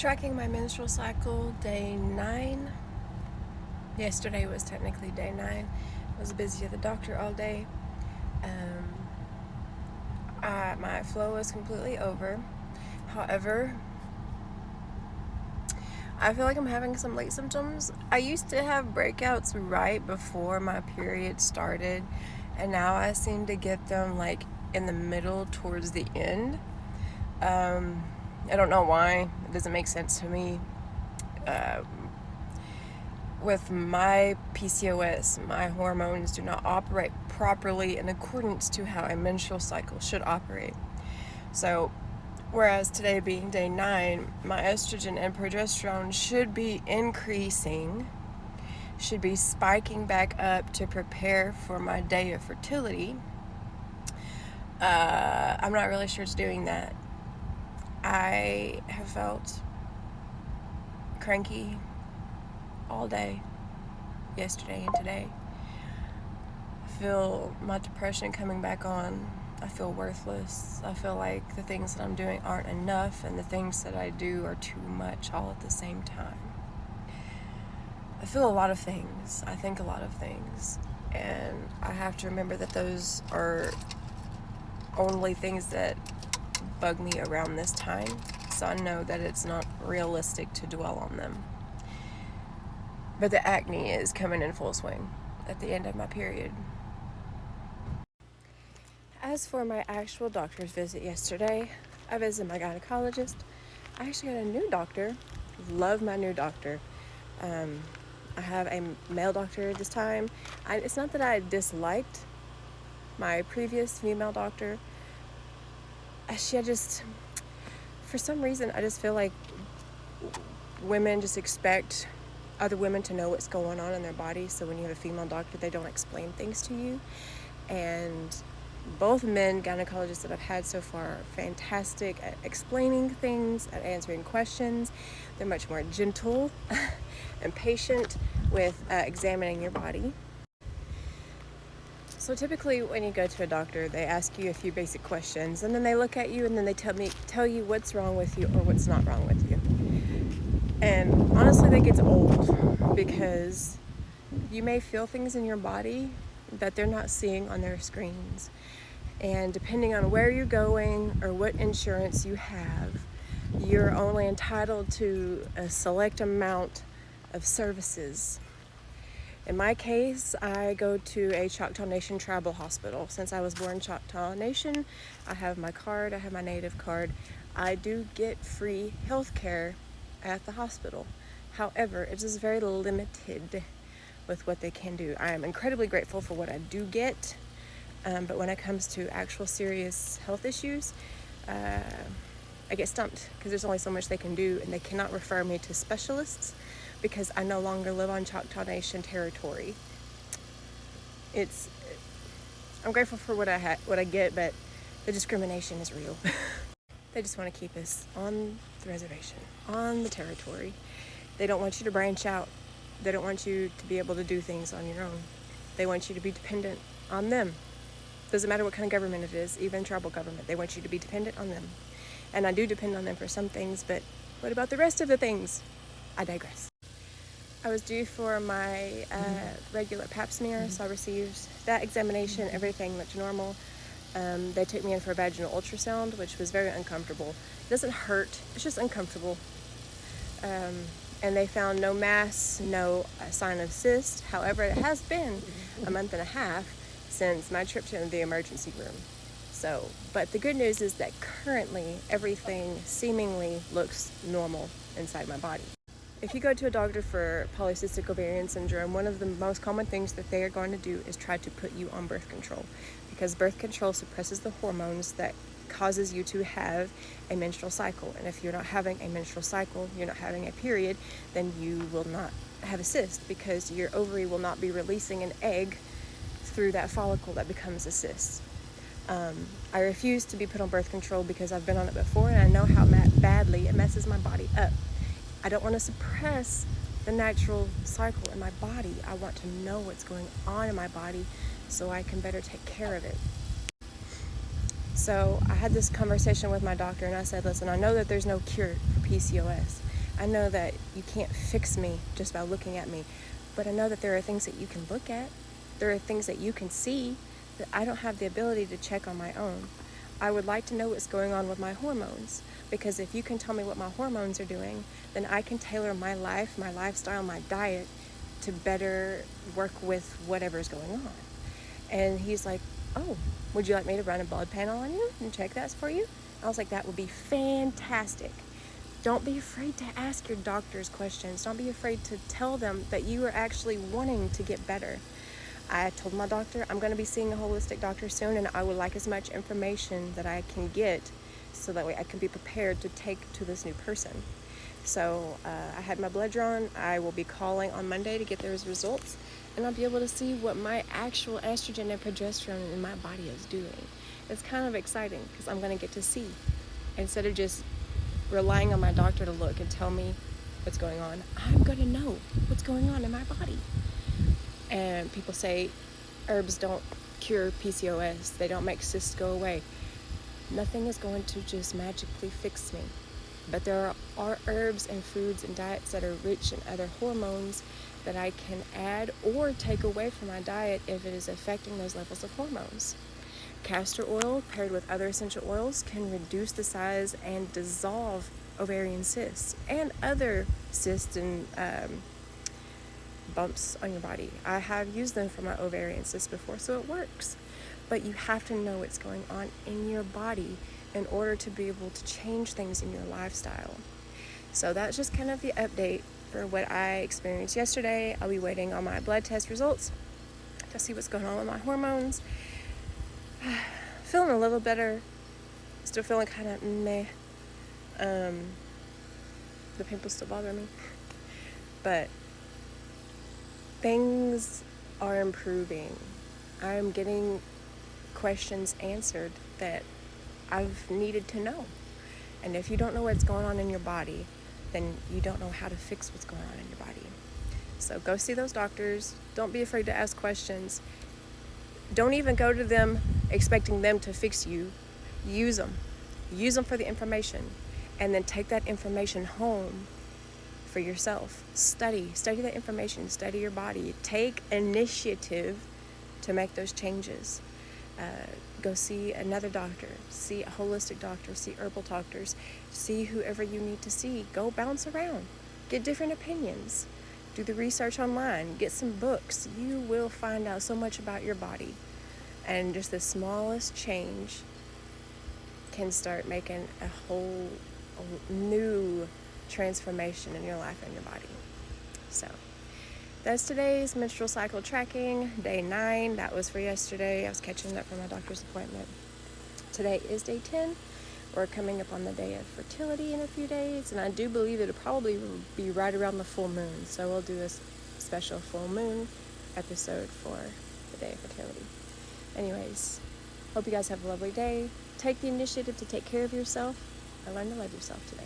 Tracking my menstrual cycle, day 9. Yesterday was technically day 9. I was busy at the doctor all day. My flow was completely over. However, I feel like I'm having some late symptoms. I used to have breakouts right before my period started, and now I seem to get them like in the middle towards the end. I don't know why. It doesn't make sense to me. With my PCOS, my hormones do not operate properly in accordance to how a menstrual cycle should operate. So, whereas today being day 9, my estrogen and progesterone should be increasing, should be spiking back up to prepare for my day of fertility. I'm not really sure it's doing that. I have felt cranky all day, yesterday and today. I feel my depression coming back on. I feel worthless. I feel like the things that I'm doing aren't enough, and the things that I do are too much all at the same time. I feel a lot of things. I think a lot of things. And I have to remember that those are only things that bug me around this time. So I know that it's not realistic to dwell on them. But the acne is coming in full swing at the end of my period. As for my actual doctor's visit yesterday, I visited my gynecologist. I actually got a new doctor. Love my new doctor. I have a male doctor this time. It's not that I disliked my previous female doctor. For some reason, I just feel like women just expect other women to know what's going on in their body. So when you have a female doctor, they don't explain things to you. And both men gynecologists that I've had so far are fantastic at explaining things, at answering questions. They're much more gentle and patient with examining your body. So typically when you go to a doctor, they ask you a few basic questions, and then they look at you and then they tell you what's wrong with you or what's not wrong with you. And honestly, that gets old because you may feel things in your body that they're not seeing on their screens. And depending on where you're going or what insurance you have, you're only entitled to a select amount of services. In my case, I go to a Choctaw Nation tribal hospital. Since I was born Choctaw Nation, I have my card, I have my native card. I do get free health care at the hospital. However, it is very limited with what they can do. I am incredibly grateful for what I do get, but when it comes to actual serious health issues, I get stumped because there's only so much they can do, and they cannot refer me to specialists because I no longer live on Choctaw Nation territory. I'm grateful for what I get, but the discrimination is real. They just want to keep us on the reservation, on the territory. They don't want you to branch out. They don't want you to be able to do things on your own. They want you to be dependent on them. Doesn't matter what kind of government it is, even tribal government. They want you to be dependent on them. And I do depend on them for some things, but what about the rest of the things? I digress. I was due for my regular pap smear, so I received that examination. Everything looked normal. They took me in for a vaginal ultrasound, which was very uncomfortable. It doesn't hurt, it's just uncomfortable. And they found no mass, no sign of cyst. However, it has been a month and a half since my trip to the emergency room. But the good news is that currently everything seemingly looks normal inside my body. If you go to a doctor for polycystic ovarian syndrome, one of the most common things that they are going to do is try to put you on birth control, because birth control suppresses the hormones that causes you to have a menstrual cycle. And if you're not having a menstrual cycle, you're not having a period, then you will not have a cyst, because your ovary will not be releasing an egg through that follicle that becomes a cyst. I refuse to be put on birth control because I've been on it before, and I know how badly it messes my body up. I don't want to suppress the natural cycle in my body. I want to know what's going on in my body so I can better take care of it. So I had this conversation with my doctor, and I said, listen, I know that there's no cure for PCOS. I know that you can't fix me just by looking at me, but I know that there are things that you can look at. There are things that you can see that I don't have the ability to check on my own. I would like to know what's going on with my hormones, because if you can tell me what my hormones are doing, then I can tailor my life, my lifestyle, my diet to better work with whatever's going on. And he's like, oh, would you like me to run a blood panel on you and check that for you? I was like, that would be fantastic. Don't be afraid to ask your doctors questions. Don't be afraid to tell them that you are actually wanting to get better. I told my doctor I'm going to be seeing a holistic doctor soon, and I would like as much information that I can get so that way I can be prepared to take to this new person. So I had my blood drawn. I will be calling on Monday to get those results, and I'll be able to see what my actual estrogen and progesterone in my body is doing. It's kind of exciting because I'm going to get to see, instead of just relying on my doctor to look and tell me what's going on. I'm going to know what's going on in my body. And people say herbs don't cure PCOS. They don't make cysts go away. Nothing is going to just magically fix me. But there are herbs and foods and diets that are rich in other hormones that I can add or take away from my diet if it is affecting those levels of hormones. Castor oil paired with other essential oils can reduce the size and dissolve ovarian cysts and other cysts and bumps on your body. I have used them for my ovarian cysts before, so it works. But you have to know what's going on in your body in order to be able to change things in your lifestyle. So that's just kind of the update for what I experienced yesterday. I'll be waiting on my blood test results to see what's going on with my hormones. Feeling a little better. Still feeling kind of meh. The pimples still bother me. But things are improving. I'm getting questions answered that I've needed to know. And if you don't know what's going on in your body, then you don't know how to fix what's going on in your body. So go see those doctors. Don't be afraid to ask questions. Don't even go to them expecting them to fix you. Use them. Use them for the information. And then take that information home for yourself. Study that information, study your body. Take initiative to make those changes. Go see another doctor, see a holistic doctor, see herbal doctors, see whoever you need to see. Go bounce around, get different opinions, do the research online, get some books. You will find out so much about your body, and just the smallest change can start making a whole new transformation in your life and your body. So that's today's menstrual cycle tracking, day 9. That was for yesterday. I was catching up from my doctor's appointment. Today is day 10. We're coming up on the day of fertility in a few days, and I do believe it'll probably be right around the full moon. So we'll do a special full moon episode for the day of fertility. Anyways, hope you guys have a lovely day. Take the initiative to take care of yourself and learn to love yourself today.